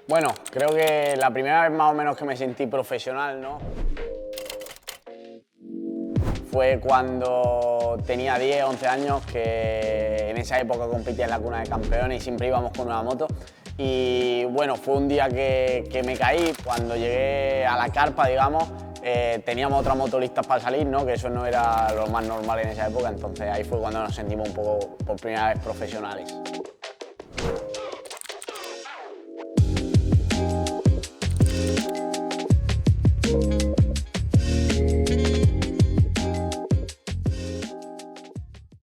Bueno, creo que la primera vez más o menos que me sentí profesional, ¿no? Fue cuando tenía 10, 11 años, que en esa época competía en la Cuna de Campeones y siempre íbamos con una moto. Y bueno, fue un día que me caí. Cuando llegué a la carpa, digamos, teníamos otra moto listas para salir, ¿no? Que eso no era lo más normal en esa época, entonces ahí fue cuando nos sentimos un poco por primera vez profesionales.